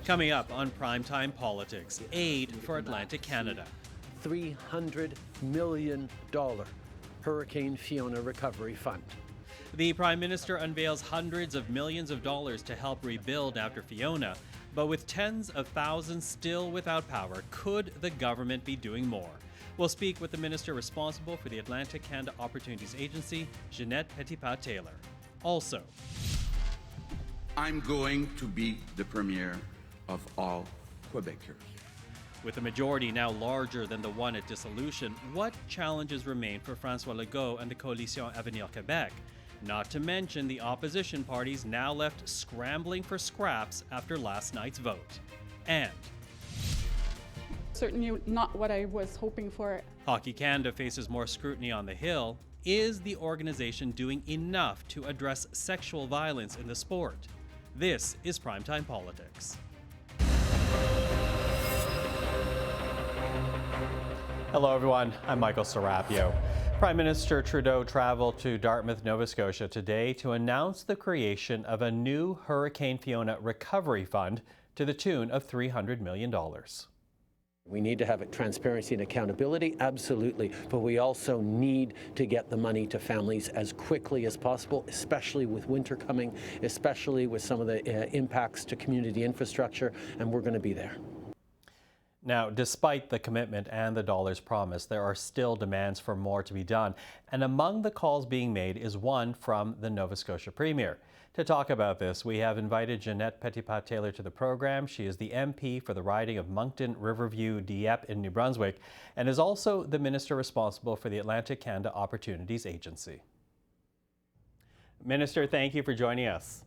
Coming up on Primetime Politics, aid for Atlantic Canada. $300 million Hurricane Fiona Recovery Fund. The Prime Minister unveils hundreds of millions of dollars to help rebuild after Fiona. But with tens of thousands still without power, could the government be doing more? We'll speak with the minister responsible for the Atlantic Canada Opportunities Agency, Ginette Petitpas Taylor. Also, I'm going to be the premier of all Quebecers. with a majority now larger than the one at dissolution, what challenges remain for François Legault and the Coalition Avenir Québec? Not to mention the opposition parties now left scrambling for scraps after last night's vote. And certainly not what I was hoping for. Hockey Canada faces more scrutiny on the Hill. Is the organization doing enough to address sexual violence in the sport? This is Primetime Politics. Hello everyone, I'm Michael Serapio. Prime Minister Trudeau traveled to Dartmouth, Nova Scotia today to announce the creation of a new Hurricane Fiona recovery fund to the tune of $300 million. We need to have transparency and accountability, absolutely, but we also need to get the money to families as quickly as possible, especially with winter coming, especially with some of the impacts to community infrastructure, and we're going to be there. Now, despite the commitment and the dollars promised, there are still demands for more to be done. And among the calls being made is one from the Nova Scotia Premier. To talk about this, we have invited Ginette Petitpas Taylor to the program. She is the MP for the riding of Moncton, Riverview, Dieppe in New Brunswick, and is also the minister responsible for the Atlantic Canada Opportunities Agency. Minister, thank you for joining us.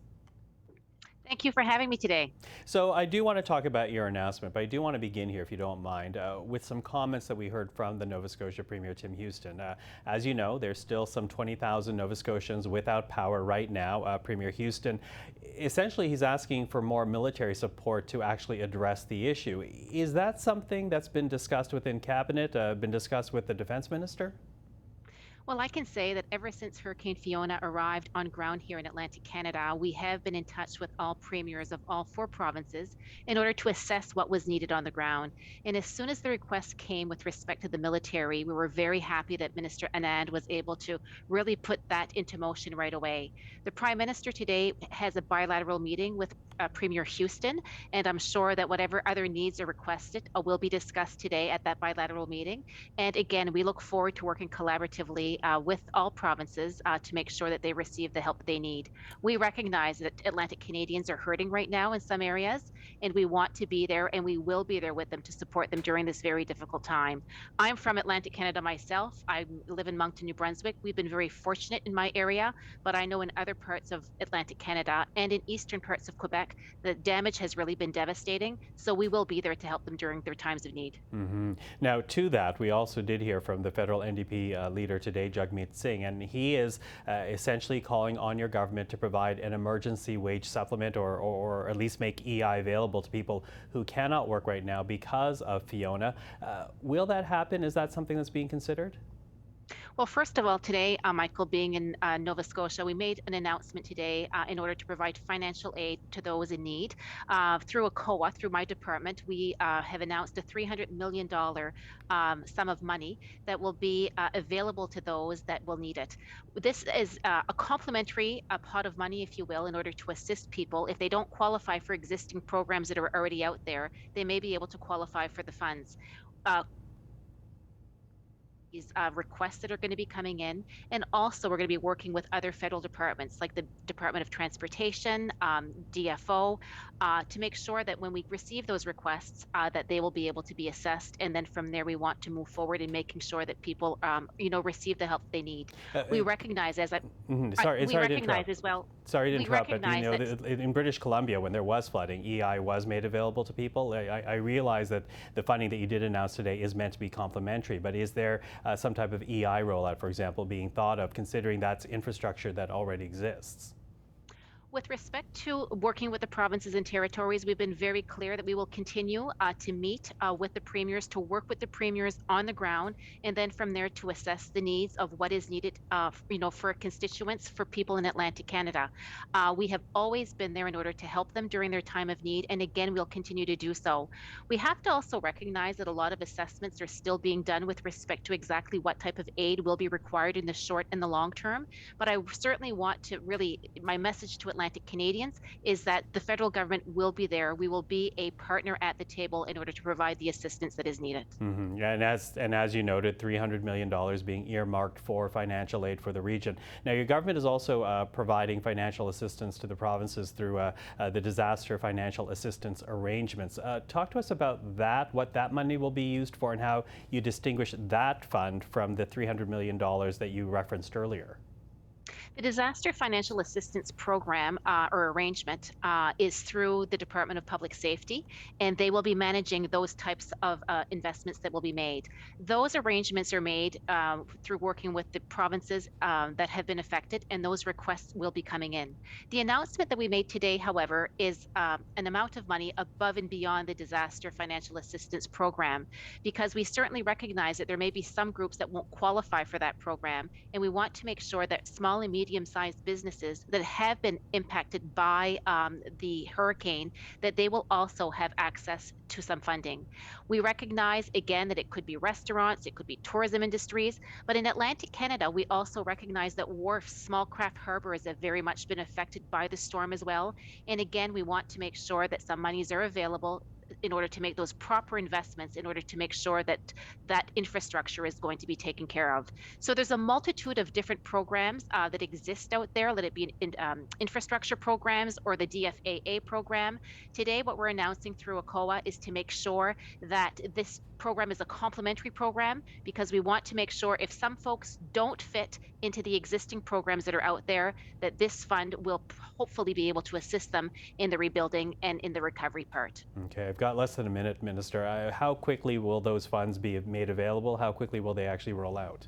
Thank you for having me today. So I do want to talk about your announcement, but I do want to begin here, if you don't mind, with some comments that we heard from the Nova Scotia Premier Tim Houston. As you know, there's still some 20,000 Nova Scotians without power right now. Premier Houston, essentially he's asking for more military support to actually address the issue. Is that something that's been discussed within Cabinet, been discussed with the Defence Minister? Well, I can say that ever since Hurricane Fiona arrived on ground here in Atlantic Canada, we have been in touch with all premiers of all 4 provinces in order to assess what was needed on the ground. And as soon as the request came with respect to the military, we were very happy that Minister Anand was able to really put that into motion right away. The Prime Minister today has a bilateral meeting with Premier Houston, and I'm sure that whatever other needs are requested will be discussed today at that bilateral meeting. And again, we look forward to working collaboratively with all provinces to make sure that they receive the help they need. We recognize that Atlantic Canadians are hurting right now in some areas, and we want to be there, and we will be there with them to support them during this very difficult time. I'm from Atlantic Canada myself. I live in Moncton, New Brunswick. We've been very fortunate in my area, but I know in other parts of Atlantic Canada and in eastern parts of Quebec, the damage has really been devastating, so we will be there to help them during their times of need. Mm-hmm. Now, to that, we also did hear from the federal NDP leader today, Jagmeet Singh, and he is essentially calling on your government to provide an emergency wage supplement or at least make EI available to people who cannot work right now because of Fiona. Will that happen? Is that something that's being considered? Well, first of all, today, Michael, being in Nova Scotia, we made an announcement today in order to provide financial aid to those in need. Through ACOA, through my department, we have announced a $300 million sum of money that will be available to those that will need it. This is a complementary pot of money, if you will, in order to assist people. If they don't qualify for existing programs that are already out there, they may be able to qualify for the funds. Requests that are going to be coming in, and also we're going to be working with other federal departments like the Department of Transportation, DFO, to make sure that when we receive those requests that they will be able to be assessed, and then from there we want to move forward in making sure that people receive the help they need. We recognize as I sorry we to recognize interrupt. as well. Sorry to we interrupt, but recognize in British Columbia, when there was flooding, EI was made available to people. I realize that the funding that you did announce today is meant to be complementary, but is there some type of EI rollout, for example, being thought of, considering that's infrastructure that already exists? With respect to working with the provinces and territories, we've been very clear that we will continue to meet with the premiers, to work with the premiers on the ground, and then from there to assess the needs of what is needed, for constituents, for people in Atlantic Canada. We have always been there in order to help them during their time of need, and again, we'll continue to do so. We have to also recognize that a lot of assessments are still being done with respect to exactly what type of aid will be required in the short and the long term. But I certainly want to really, my message to Atlantic Canadians is that the federal government will be there. We will be a partner at the table in order to provide the assistance that is needed. Yeah, and as you noted, $300 million being earmarked for financial aid for the region. Now, your government is also providing financial assistance to the provinces through the disaster financial assistance arrangements. Talk to us about that, what that money will be used for, and how you distinguish that fund from the $300 million that you referenced earlier. The Disaster Financial Assistance Program or arrangement is through the Department of Public Safety, and they will be managing those types of investments that will be made. Those arrangements are made through working with the provinces that have been affected, and those requests will be coming in. The announcement that we made today, however, is an amount of money above and beyond the Disaster Financial Assistance Program, because we certainly recognize that there may be some groups that won't qualify for that program, and we want to make sure that small and medium-sized businesses that have been impacted by the hurricane, that they will also have access to some funding. We recognize, again, that it could be restaurants, it could be tourism industries, but in Atlantic Canada, we also recognize that wharfs, small craft harbors have very much been affected by the storm as well. And again, we want to make sure that some monies are available in order to make those proper investments, in order to make sure that that infrastructure is going to be taken care of. So there's a multitude of different programs that exist out there, let it be infrastructure programs or the DFAA program. Today, what we're announcing through ACOA is to make sure that this program is a complementary program, because we want to make sure if some folks don't fit into the existing programs that are out there, that this fund will hopefully be able to assist them in the rebuilding and in the recovery part. Okay, I've got less than a minute, Minister. How quickly will those funds be made available? How quickly will they actually roll out?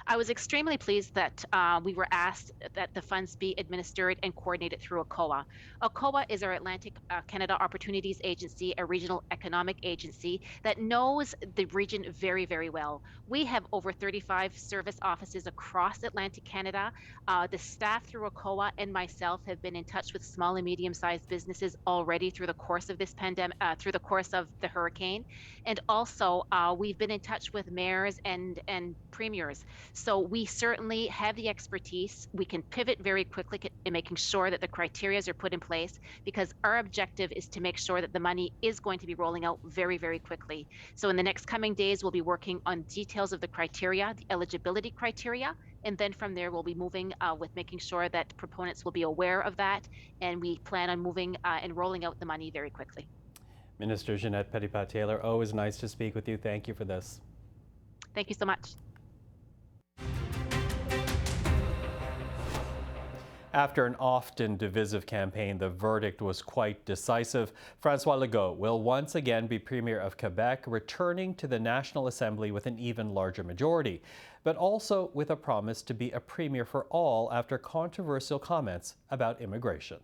I was extremely pleased that we were asked that the funds be administered and coordinated through ACOA. ACOA is our Atlantic Canada Opportunities Agency, a regional economic agency that knows the region very, very well. We have over 35 service offices across Atlantic Canada. The staff through ACOA and myself have been in touch with small and medium-sized businesses already through the course of this pandemic, through the course of the hurricane. And also, we've been in touch with mayors and premiers. So we certainly have the expertise. We can pivot very quickly in making sure that the criteria are put in place, because our objective is to make sure that the money is going to be rolling out very, very quickly. So in the next coming days, we'll be working on details of the criteria, the eligibility criteria, and then from there, we'll be moving with making sure that proponents will be aware of that, and we plan on moving and rolling out the money very quickly. Minister Ginette Petitpas Taylor, always nice to speak with you. Thank you for this. Thank you so much. After an often divisive campaign, the verdict was quite decisive. François Legault will once again be Premier of Quebec, returning to the National Assembly with an even larger majority, but also with a promise to be a Premier for all after controversial comments about immigration.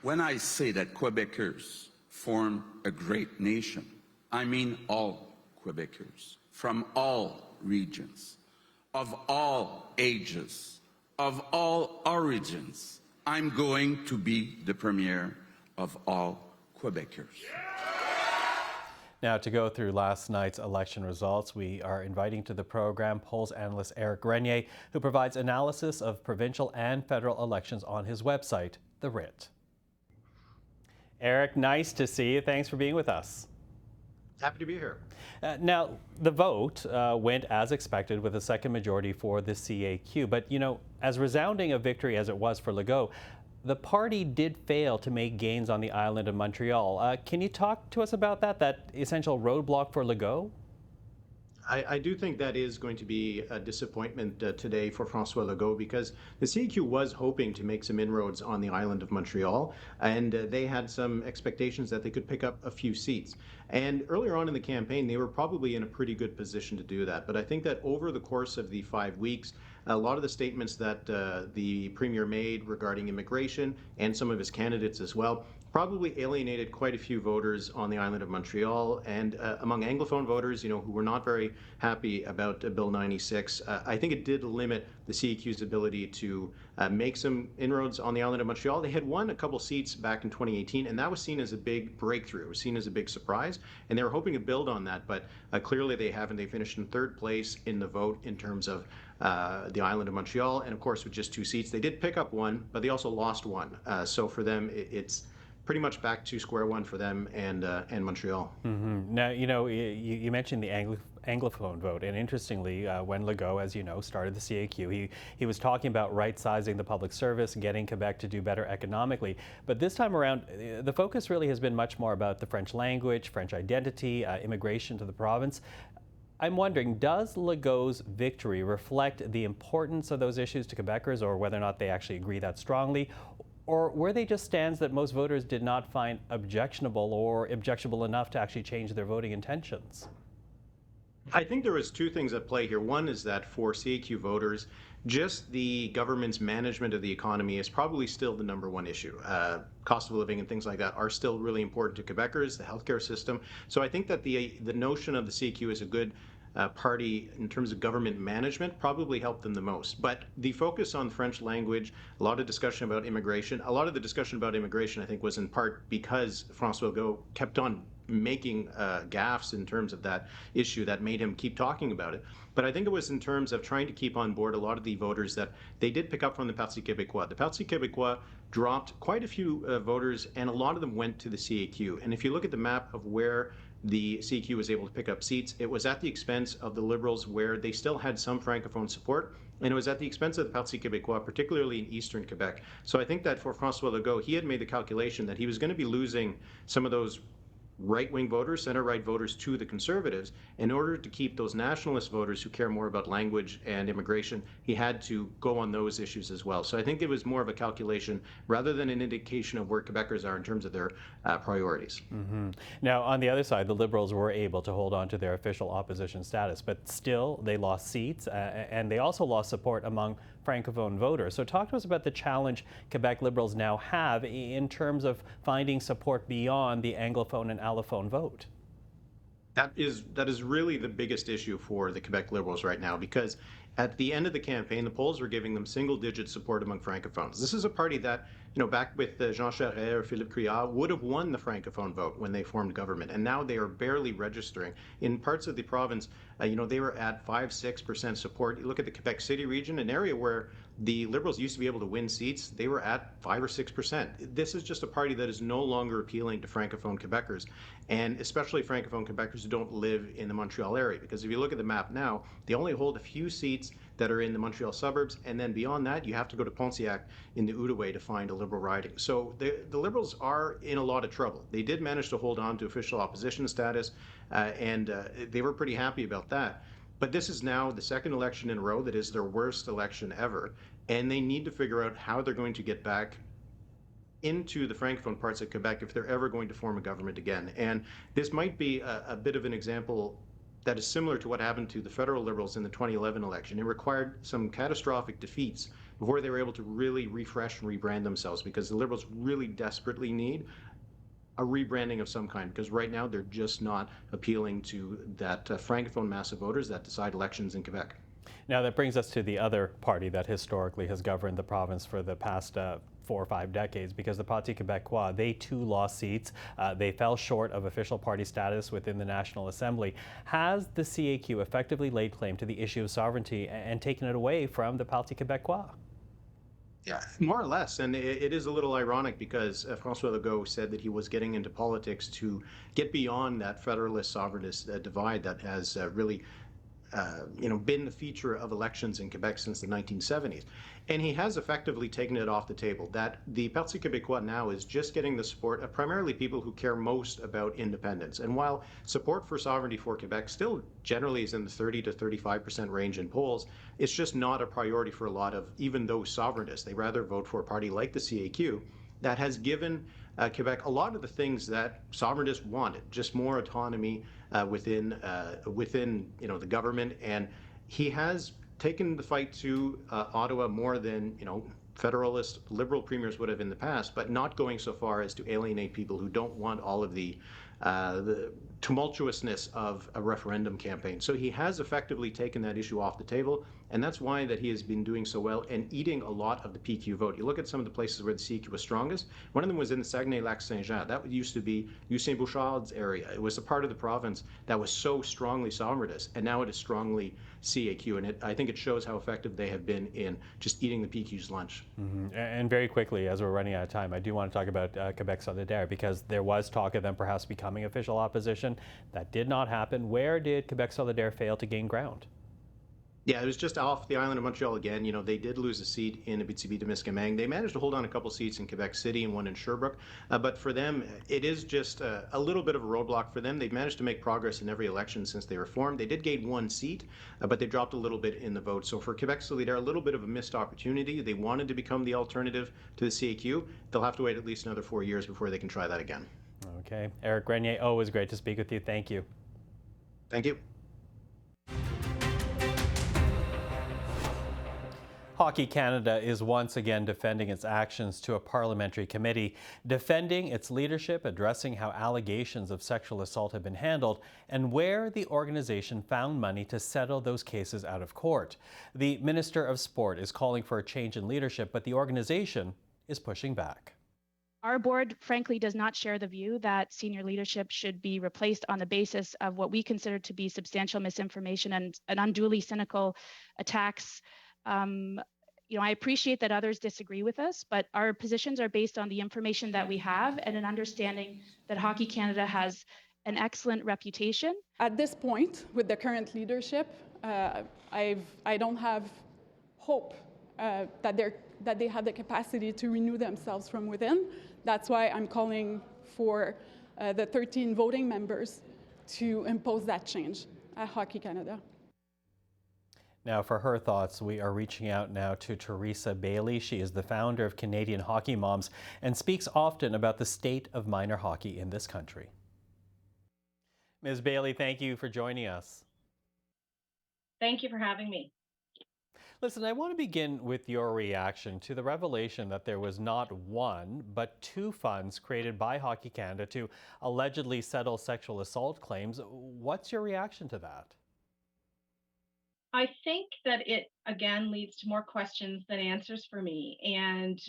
When I say that Quebecers form a great nation, I mean all Quebecers, from all regions, of all ages, of all origins. I'm going to be the Premier of all Quebecers. Now, to go through last night's election results, we are inviting to the program polls analyst Eric Grenier, who provides analysis of provincial and federal elections on his website, The Writ. Eric, nice to see you. Thanks for being with us. Happy to be here. Now, the vote went as expected with a second majority for the CAQ. But, as resounding a victory as it was for Legault, the party did fail to make gains on the island of Montreal. Can you talk to us about that essential roadblock for Legault? I do think that is going to be a disappointment today for François Legault, because the CAQ was hoping to make some inroads on the island of Montreal, and they had some expectations that they could pick up a few seats. And earlier on in the campaign, they were probably in a pretty good position to do that. But I think that over the course of the 5 weeks, a lot of the statements that the Premier made regarding immigration and some of his candidates as well probably alienated quite a few voters on the island of Montreal, and among Anglophone voters, who were not very happy about Bill 96. I think it did limit the CEQ's ability to make some inroads on the island of Montreal. They had won a couple seats back in 2018, and that was seen as a big breakthrough. It was seen as a big surprise, and they were hoping to build on that, but clearly they haven't. They finished in third place in the vote in terms of the island of Montreal, and of course with just 2 seats. They did pick up 1, but they also lost 1. So for them, it's pretty much back to square one for them and Montreal. Mm-hmm. Now, you mentioned the Anglophone vote, and interestingly, when Legault, as you know, started the CAQ, he was talking about right-sizing the public service, getting Quebec to do better economically. But this time around, the focus really has been much more about the French language, French identity, immigration to the province. I'm wondering, does Legault's victory reflect the importance of those issues to Quebecers, or whether or not they actually agree that strongly? Or were they just stands that most voters did not find objectionable or objectionable enough to actually change their voting intentions? I think there was 2 things at play here. One is that for CAQ voters, just the government's management of the economy is probably still the #1 issue. Cost of living and things like that are still really important to Quebecers, the healthcare system. So I think that the notion of the CAQ as a good party in terms of government management probably helped them the most. But the focus on French language, a lot of discussion about immigration, a lot of the discussion about immigration I think was in part because François Legault kept on making gaffes in terms of that issue that made him keep talking about it. But I think it was in terms of trying to keep on board a lot of the voters that they did pick up from the Parti Québécois. The Parti Québécois dropped quite a few voters, and a lot of them went to the CAQ. And if you look at the map of where the CAQ was able to pick up seats, it was at the expense of the Liberals, where they still had some Francophone support, and it was at the expense of the Parti Québécois, particularly in eastern Quebec. So I think that for François Legault, he had made the calculation that he was going to be losing some of those right-wing voters, center-right voters to the Conservatives. In order to keep those nationalist voters who care more about language and immigration, he had to go on those issues as well. So I think it was more of a calculation rather than an indication of where Quebecers are in terms of their priorities. Mm-hmm. Now, on the other side, the Liberals were able to hold on to their official opposition status, but still they lost seats, and they also lost support among Francophone voters. So talk to us about the challenge Quebec Liberals now have in terms of finding support beyond the Anglophone and Allophone vote. That is really the biggest issue for the Quebec Liberals right now, because at the end of the campaign, the polls were giving them single-digit support among Francophones. This is a party that, back with Jean Charest or Philippe Couillard, would have won the Francophone vote when they formed government, and now they are barely registering. In parts of the province, they were at 5-6% support. You look at the Quebec City region, an area where the Liberals used to be able to win seats, they were at 5 or 6%. This is just a party that is no longer appealing to Francophone Quebecers, and especially Francophone Quebecers who don't live in the Montreal area. Because if you look at the map now, they only hold a few seats that are in the Montreal suburbs, and then beyond that, you have to go to Pontiac in the Outaouais to find a Liberal riding. So the Liberals are in a lot of trouble. They did manage to hold on to official opposition status, and they were pretty happy about that. But this is now the second election in a row that is their worst election ever, and they need to figure out how they're going to get back into the Francophone parts of Quebec if they're ever going to form a government again. And this might be a bit of an example that is similar to what happened to the federal Liberals in the 2011 election. It required some catastrophic defeats before they were able to really refresh and rebrand themselves, because the Liberals really desperately need a rebranding of some kind, because right now they're just not appealing to that Francophone mass of voters that decide elections in Quebec. Now that brings us to the other party that historically has governed the province for the past 4 or 5 decades, because the Parti Québécois, they too lost seats. They fell short of official party status within the National Assembly. Has the CAQ effectively laid claim to the issue of sovereignty and taken it away from the Parti Québécois? Yeah, more or less. And it is a little ironic because François Legault said that he was getting into politics to get beyond that federalist sovereignist divide that has really been the feature of elections in Quebec since the 1970s. And he has effectively taken it off the table. That the Parti Québécois now is just getting the support of primarily people who care most about independence. And while support for sovereignty for Quebec still generally is in the 30 to 35% range in polls, it's just not a priority for a lot of even those sovereigntists. They rather vote for a party like the CAQ that has given Quebec a lot of the things that sovereigntists wanted, just more autonomy within the government. And he has taken the fight to Ottawa more than, federalist liberal premiers would have in the past, but not going so far as to alienate people who don't want all of the tumultuousness of a referendum campaign. So he has effectively taken that issue off the table, and that's why that he has been doing so well and eating a lot of the PQ vote. You look at some of the places where the CQ was strongest. One of them was in the Saguenay-Lac-Saint-Jean. That used to be Lucien Bouchard's area. It was a part of the province that was so strongly Sovereignist, and now it is strongly CAQ, and I think it shows how effective they have been in just eating the PQ's lunch. And very quickly, as we're running out of time, I do want to talk about Quebec Solidaire, because there was talk of them perhaps becoming official opposition. That did not happen. Where did Quebec Solidaire fail to gain ground? Yeah, it was just off the island of Montreal again. They did lose a seat in Abitibi-Témiscamingue. They managed to hold on a couple seats in Quebec City and one in Sherbrooke. But for them, it is just a little bit of a roadblock for them. They've managed to make progress in every election since they were formed. They did gain one seat, but they dropped a little bit in the vote. So for Quebec Solidaire, a little bit of a missed opportunity. They wanted to become the alternative to the CAQ. They'll have to wait at least another 4 years before they can try that again. Okay. Eric Grenier, always great to speak with you. Thank you. Thank you. Hockey Canada is once again defending its actions to a parliamentary committee, defending its leadership, addressing how allegations of sexual assault have been handled, and where the organization found money to settle those cases out of court. The Minister of Sport is calling for a change in leadership, but the organization is pushing back. Our board, frankly, does not share the view that senior leadership should be replaced on the basis of what we consider to be substantial misinformation and unduly cynical attacks. I appreciate that others disagree with us, but our positions are based on the information that we have and an understanding that Hockey Canada has an excellent reputation. At this point, with the current leadership, I don't have hope that they have the capacity to renew themselves from within. That's why I'm calling for the 13 voting members to impose that change at Hockey Canada. Now, for her thoughts, we are reaching out now to Teresa Bailey. She is the founder of Canadian Hockey Moms and speaks often about the state of minor hockey in this country. Ms. Bailey, thank you for joining us. Thank you for having me. Listen, I want to begin with your reaction to the revelation that there was not one, but two funds created by Hockey Canada to allegedly settle sexual assault claims. What's your reaction to that? I think that it, again, leads to more questions than answers for me. And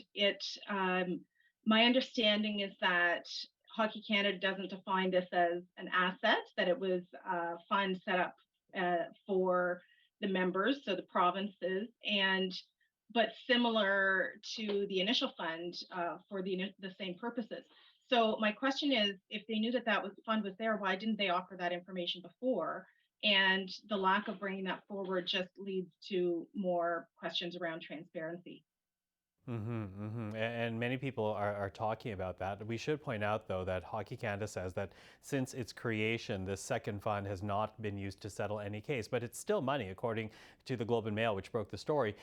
my understanding is that Hockey Canada doesn't define this as an asset, that it was a fund set up for the members, so the provinces, but similar to the initial fund for the same purposes. So my question is, if they knew that fund was there, why didn't they offer that information before? And the lack of bringing that forward just leads to more questions around transparency. And many people are talking about that. We should point out, though, that Hockey Canada says that since its creation, this second fund has not been used to settle any case. But it's still money, according to the Globe and Mail, which broke the story.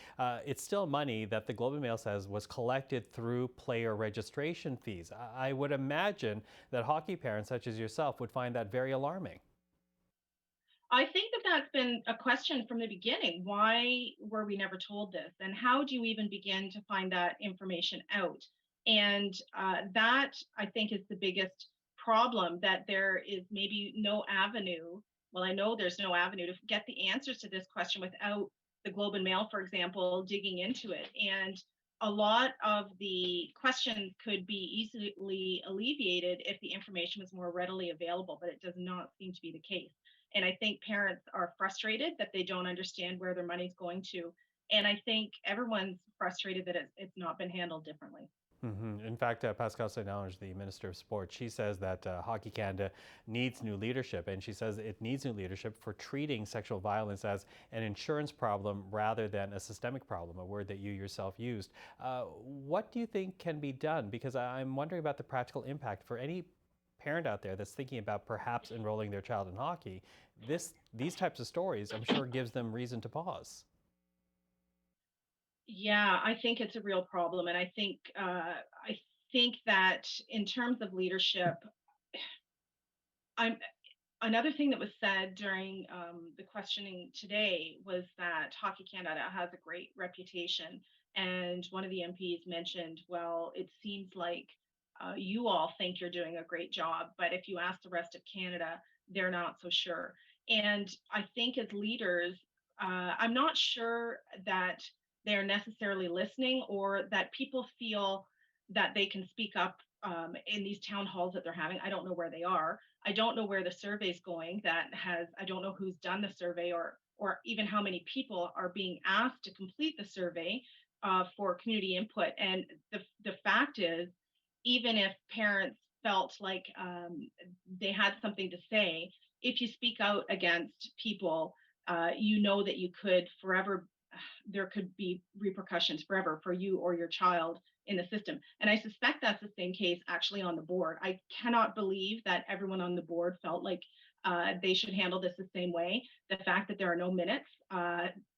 It's still money that the Globe and Mail says was collected through player registration fees. I would imagine that hockey parents such as yourself would find that very alarming. I think that that's been a question from the beginning. Why were we never told this? And how do you even begin to find that information out? And that, I think, is the biggest problem, that there is maybe no avenue. Well, I know there's no avenue to get the answers to this question without the Globe and Mail, for example, digging into it. And a lot of the questions could be easily alleviated if the information was more readily available, but it does not seem to be the case. And I think parents are frustrated that they don't understand where their money's going to. And I think everyone's frustrated that it's not been handled differently. In fact, Pascal Saint-Onge, the Minister of Sport, she says that Hockey Canada needs new leadership, and she says it needs new leadership for treating sexual violence as an insurance problem rather than a systemic problem, a word that you yourself used. What do you think can be done? Because I'm wondering about the practical impact for any parent out there that's thinking about perhaps enrolling their child in hockey. These types of stories, I'm sure, gives them reason to pause. Yeah, I think it's a real problem, and I think that in terms of leadership, Another thing that was said during the questioning today was that Hockey Canada has a great reputation. And one of the MPs mentioned, well, it seems like you all think you're doing a great job, but if you ask the rest of Canada, they're not so sure. And I think as leaders, I'm not sure that they're necessarily listening or that people feel that they can speak up in these town halls that they're having. I don't know where they are. I don't know where the survey's going. I don't know who's done the survey or even how many people are being asked to complete the survey for community input. And the fact is, even if parents felt like they had something to say, if you speak out against people, you know that you could forever, there could be repercussions forever for you or your child in the system. And I suspect that's the same case actually on the board. I cannot believe that everyone on the board felt like they should handle this the same way. The fact that there are no minutes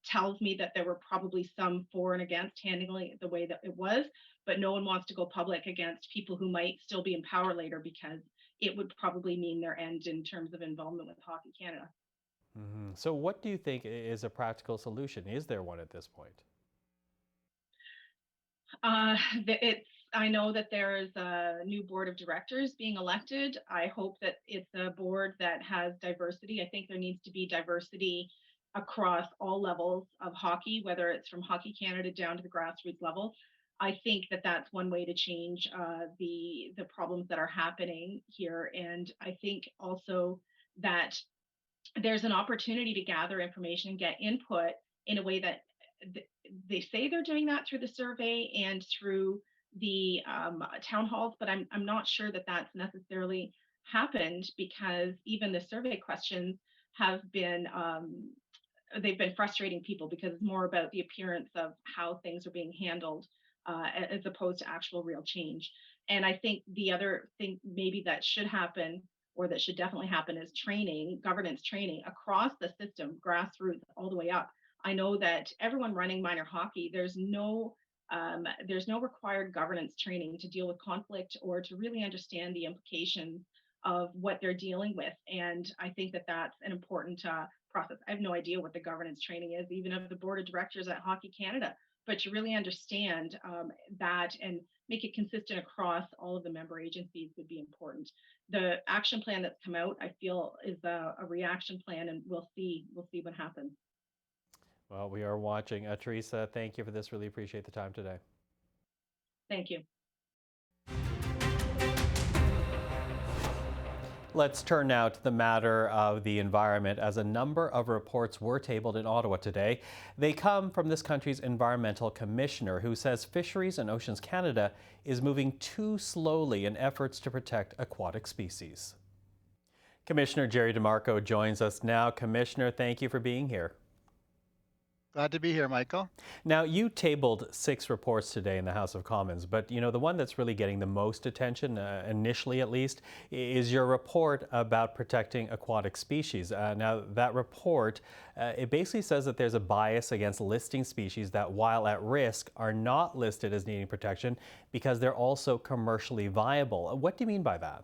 tells me that there were probably some for and against handling it the way that it was, but no one wants to go public against people who might still be in power later because it would probably mean their end in terms of involvement with Hockey Canada. So, what do you think is a practical solution? Is there one at this point? It's I know that there is a new board of directors being elected. I hope that it's a board that has diversity. I think there needs to be diversity across all levels of hockey, whether it's from Hockey Canada down to the grassroots level. I think that that's one way to change the problems that are happening here, and I think also that there's an opportunity to gather information and get input in a way that they say they're doing that through the survey and through the town halls, but I'm not sure that that's necessarily happened because even the survey questions have been they've been frustrating people because it's more about the appearance of how things are being handled as opposed to actual real change. And I think the other thing maybe that should happen or that should definitely happen is training, governance training across the system, grassroots all the way up. I know that everyone running minor hockey, there's no required governance training to deal with conflict or to really understand the implications of what they're dealing with. And I think that that's an important process. I have no idea what the governance training is, even of the board of directors at Hockey Canada, but to really understand that and make it consistent across all of the member agencies would be important. The action plan that's come out, I feel, is a reaction plan, and we'll see what happens. Well, we are watching. Teresa, thank you for this. Really appreciate the time today. Thank you. Let's turn now to the matter of the environment, as a number of reports were tabled in Ottawa today. They come from this country's environmental commissioner, who says Fisheries and Oceans Canada is moving too slowly in efforts to protect aquatic species. Commissioner Jerry DeMarco joins us now. Commissioner, thank you for being here. Glad to be here, Michael. Now, you tabled 6 reports today in the House of Commons, but the one that's really getting the most attention, initially at least, is your report about protecting aquatic species. Now, that report, it basically says that there's a bias against listing species that, while at risk, are not listed as needing protection because they're also commercially viable. What do you mean by that?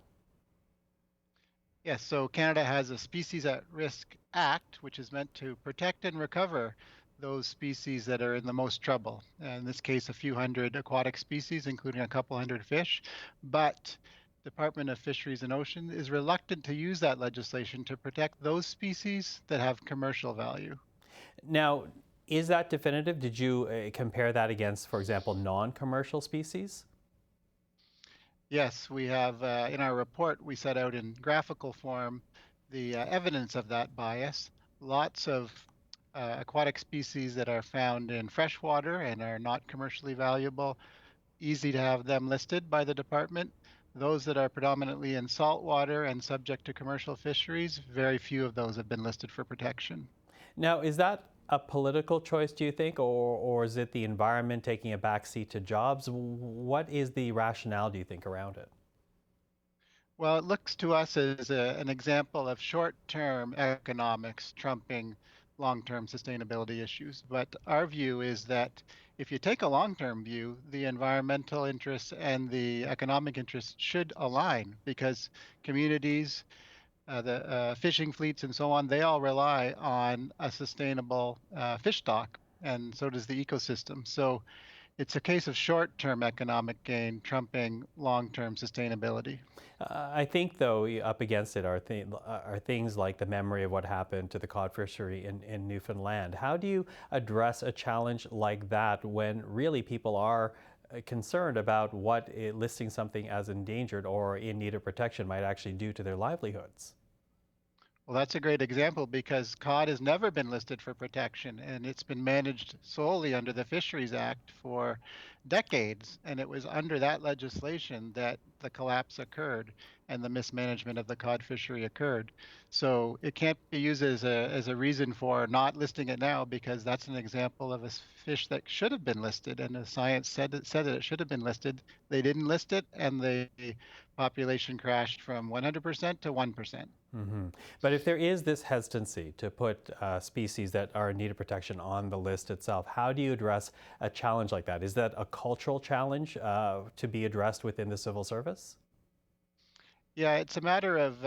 Yes, so Canada has a Species at Risk Act, which is meant to protect and recover those species that are in the most trouble. In this case, a few hundred aquatic species, including a couple hundred fish. But Department of Fisheries and Oceans is reluctant to use that legislation to protect those species that have commercial value. Now, is that definitive? Did you compare that against, for example, non-commercial species? Yes, we have in our report, we set out in graphical form the evidence of that bias. Lots of aquatic species that are found in freshwater and are not commercially valuable, easy to have them listed by the department. Those that are predominantly in saltwater and subject to commercial fisheries, very few of those have been listed for protection. Now, is that a political choice, do you think, or is it the environment taking a backseat to jobs? What is the rationale, do you think, around it? Well, it looks to us as an example of short-term economics trumping long-term sustainability issues. But our view is that if you take a long-term view, the environmental interests and the economic interests should align because communities the fishing fleets and so on, they all rely on a sustainable fish stock, and so does the ecosystem. So it's a case of short-term economic gain trumping long-term sustainability. I think, though, up against it are things like the memory of what happened to the cod fishery in Newfoundland. How do you address a challenge like that when really people are concerned about what listing something as endangered or in need of protection might actually do to their livelihoods? Well, that's a great example because cod has never been listed for protection, and it's been managed solely under the Fisheries Act for decades. And it was under that legislation that the collapse occurred and the mismanagement of the cod fishery occurred. So it can't be used as a reason for not listing it now, because that's an example of a fish that should have been listed, and the science said that it should have been listed. They didn't list it, and the population crashed from 100% to 1%. Mm-hmm. But if there is this hesitancy to put species that are in need of protection on the list itself, how do you address a challenge like that? Is that a cultural challenge to be addressed within the civil service? Yeah, it's a matter of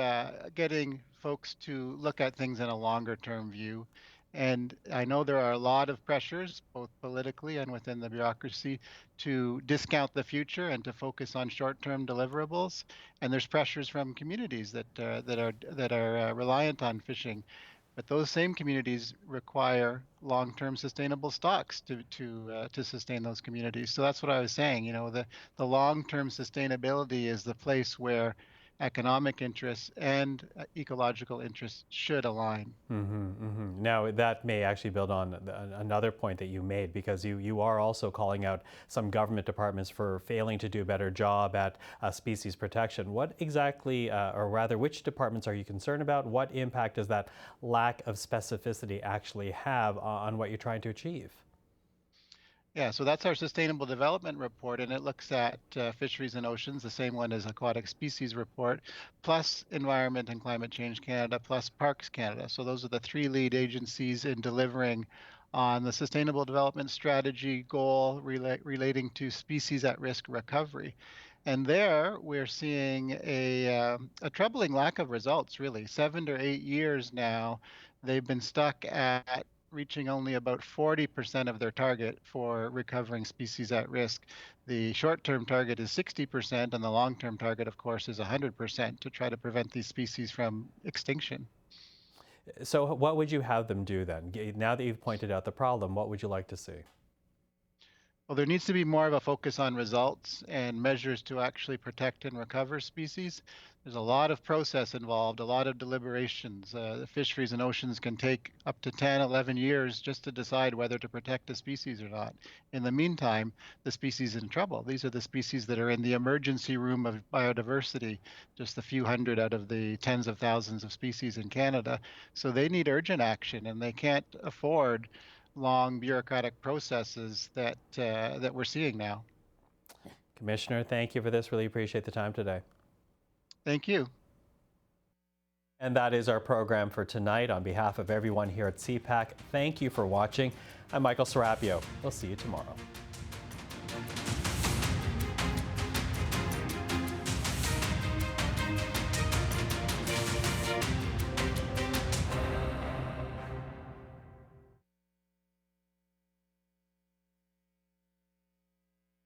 getting folks to look at things in a longer term view. And I know there are a lot of pressures, both politically and within the bureaucracy, to discount the future and to focus on short-term deliverables. And there's pressures from communities that are reliant on fishing. But those same communities require long-term sustainable stocks to sustain those communities. So that's what I was saying. You know, the long-term sustainability is the place where economic interests and ecological interests should align. Mm-hmm, mm-hmm. Now, that may actually build on another point that you made, because you are also calling out some government departments for failing to do a better job at species protection. What exactly, or rather, which departments are you concerned about? What impact does that lack of specificity actually have on what you're trying to achieve? Yeah, so that's our Sustainable Development Report, and it looks at fisheries and oceans, the same one as Aquatic Species Report, plus Environment and Climate Change Canada, plus Parks Canada. So those are the three lead agencies in delivering on the Sustainable Development Strategy goal relating to species at risk recovery. And there we're seeing a troubling lack of results, really. 7 to 8 years now, they've been stuck at reaching only about 40% of their target for recovering species at risk. The short-term target is 60%, and the long-term target, of course, is 100% to try to prevent these species from extinction. So what would you have them do then? Now that you've pointed out the problem, what would you like to see? Well, there needs to be more of a focus on results and measures to actually protect and recover species. There's a lot of process involved, a lot of deliberations. The fisheries and oceans can take up to 10, 11 years just to decide whether to protect a species or not. In the meantime, the species is in trouble. These are the species that are in the emergency room of biodiversity, just a few hundred out of the tens of thousands of species in Canada. So they need urgent action, and they can't afford long bureaucratic processes that we're seeing now. Commissioner, thank you for this. Really appreciate the time today. Thank you. And that is our program for tonight. On behalf of everyone here at CPAC, thank you for watching. I'm Michael Serapio. We'll see you tomorrow.